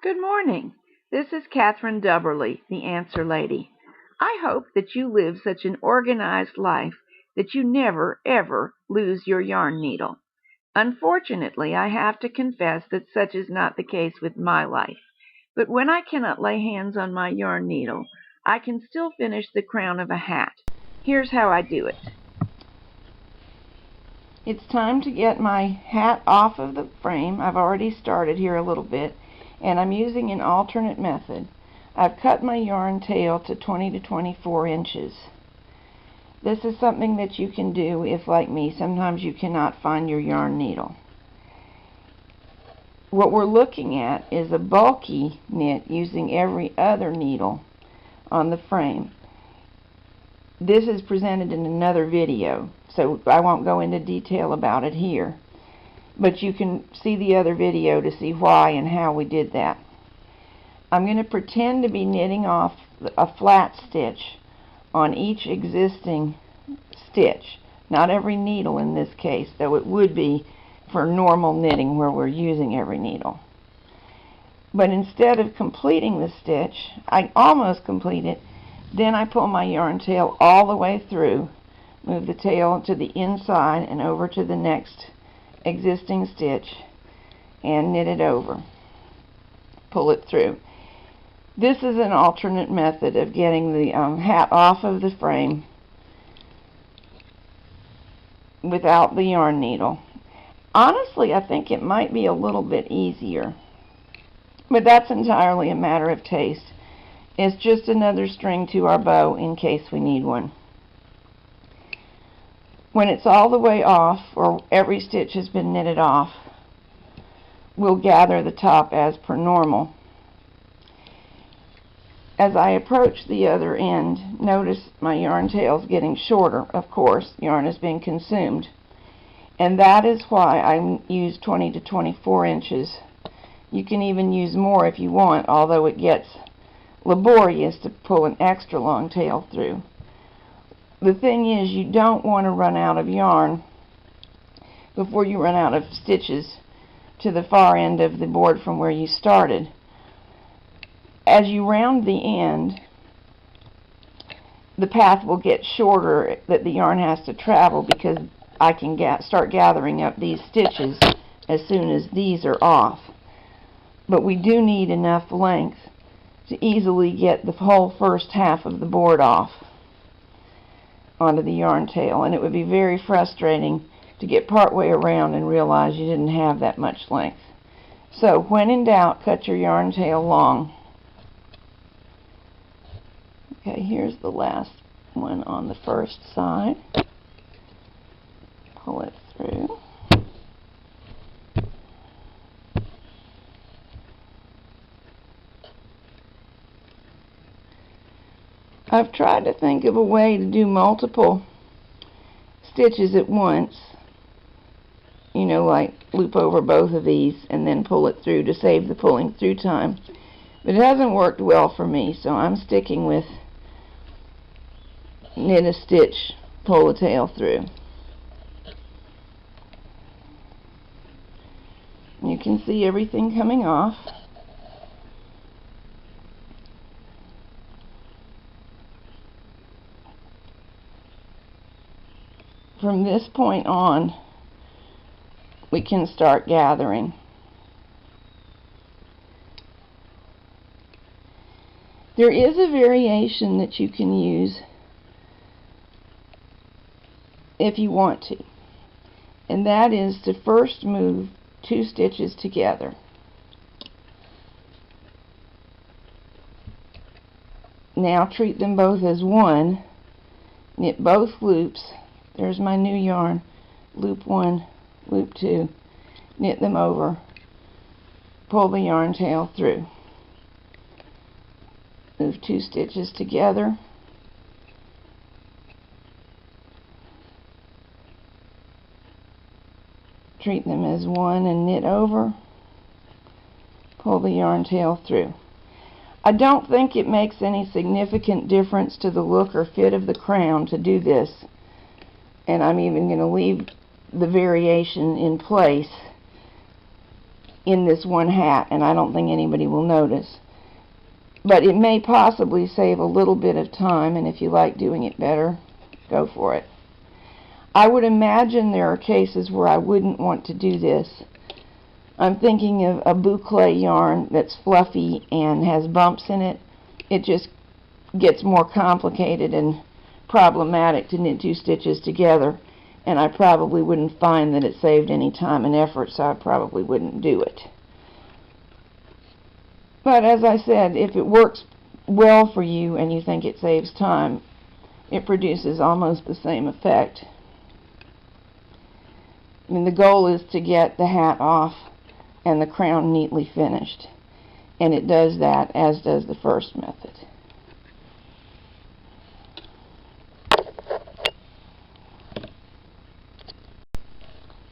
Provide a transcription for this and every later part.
Good morning. This is Catherine Dubberly, the Answer Lady. I hope that you live such an organized life that you never, ever lose your yarn needle. Unfortunately, I have to confess that such is not the case with my life. But when I cannot lay hands on my yarn needle, I can still finish the crown of a hat. Here's how I do it. It's time to get my hat off of the frame. I've already started here a little bit, and I'm using an alternate method. I've cut my yarn tail to 20 to 24 inches. This is something that you can do if, like me, sometimes you cannot find your yarn needle. What we're looking at is a bulky knit using every other needle on the frame. This is presented in another video, so I won't go into detail about it here. But you can see the other video to see why and how we did that. I'm going to pretend to be knitting off a flat stitch on each existing stitch. Not every needle in this case, though it would be for normal knitting where we're using every needle. But instead of completing the stitch, I almost complete it, then I pull my yarn tail all the way through, move the tail to the inside and over to the next existing stitch and knit it over. Pull it through. This is an alternate method of getting the hat off of the frame without the yarn needle. Honestly, I think it might be a little bit easier, but that's entirely a matter of taste. It's just another string to our bow in case we need one. When it's all the way off, or every stitch has been knitted off, we'll gather the top as per normal. As I approach the other end, notice my yarn tail's getting shorter. Of course, yarn is being consumed. And that is why I use 20 to 24 inches. You can even use more if you want, although it gets laborious to pull an extra long tail through. The thing is, you don't want to run out of yarn before you run out of stitches to the far end of the board from where you started. As you round the end, the path will get shorter that the yarn has to travel, because I can start gathering up these stitches as soon as these are off. But we do need enough length to easily get the whole first half of the board off onto the yarn tail, and it would be very frustrating to get partway around and realize you didn't have that much length. So when in doubt, cut your yarn tail long. Okay, here's the last one on the first side. Pull it through. I've tried to think of a way to do multiple stitches at once, you know, like loop over both of these and then pull it through to save the pulling through time. But it hasn't worked well for me, so I'm sticking with knit a stitch, pull the tail through. You can see everything coming off. From this point on, we can start gathering. There is a variation that you can use if you want to, and that is to first move 2 stitches together. Now treat them both as one, knit both loops. There's my new yarn, loop 1, loop 2, knit them over, pull the yarn tail through, move 2 stitches together, treat them as one and knit over, pull the yarn tail through. I don't think it makes any significant difference to the look or fit of the crown to do this. And I'm even going to leave the variation in place in this one hat, and I don't think anybody will notice. But it may possibly save a little bit of time, and if you like doing it better, go for it. I would imagine there are cases where I wouldn't want to do this. I'm thinking of a boucle yarn that's fluffy and has bumps in it. It just gets more complicated and problematic to knit two stitches together, and I probably wouldn't find that it saved any time and effort, so I probably wouldn't do it. But as I said, if it works well for you and you think it saves time, it produces almost the same effect. I mean, the goal is to get the hat off and the crown neatly finished, and it does that, as does the first method.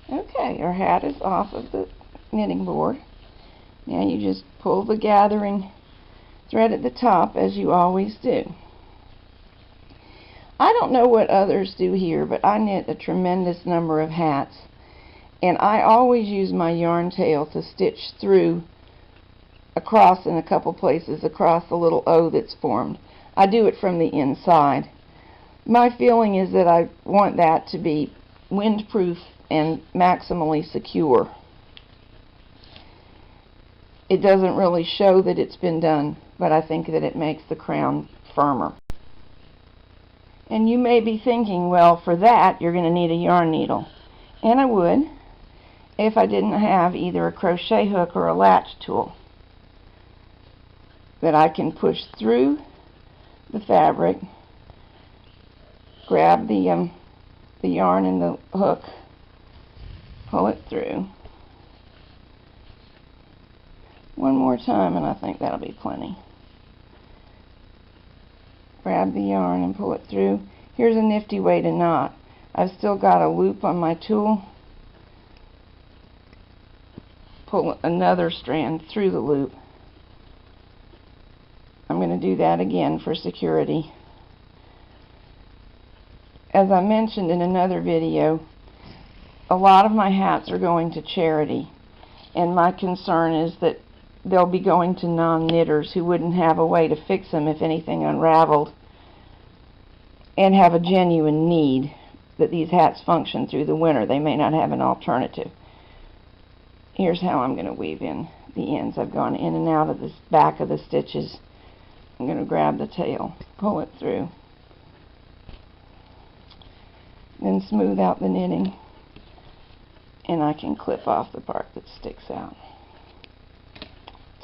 Okay, our hat is off of the knitting board. Now you just pull the gathering thread at the top, as you always do. I don't know what others do here, but I knit a tremendous number of hats, and I always use my yarn tail to stitch through across in a couple places across the little O that's formed. I do it from the inside. My feeling is that I want that to be windproof and maximally secure. It doesn't really show that it's been done, but I think that it makes the crown firmer. And you may be thinking, well, for that you're going to need a yarn needle. And I would, if I didn't have either a crochet hook or a latch tool that I can push through the fabric, grab the yarn and the hook, pull it through one more time, and I think that'll be plenty. Grab the yarn and pull it through. Here's a nifty way to knot. I've still got a loop on my tool. Pull another strand through the loop. I'm going to do that again for security. As I mentioned in another video, a lot of my hats are going to charity, and my concern is that they'll be going to non-knitters who wouldn't have a way to fix them if anything unraveled, and have a genuine need that these hats function through the winter. They may not have an alternative. Here's how I'm going to weave in the ends. I've gone in and out of the back of the stitches. I'm going to grab the tail, pull it through, then smooth out the knitting, and I can clip off the part that sticks out.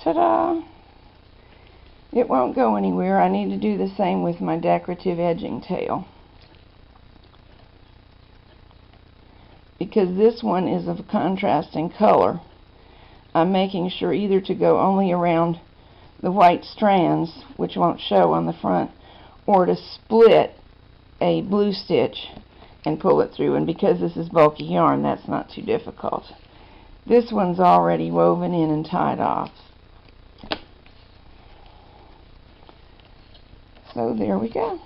Ta-da! It won't go anywhere. I need to do the same with my decorative edging tail, because this one is of a contrasting color. I'm making sure either to go only around the white strands, which won't show on the front, or to split a blue stitch and pull it through. And because this is bulky yarn, that's not too difficult. This one's already woven in and tied off. So there we go.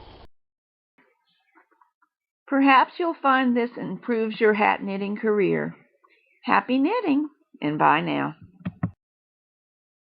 Perhaps you'll find this improves your hat knitting career. Happy knitting, and bye now.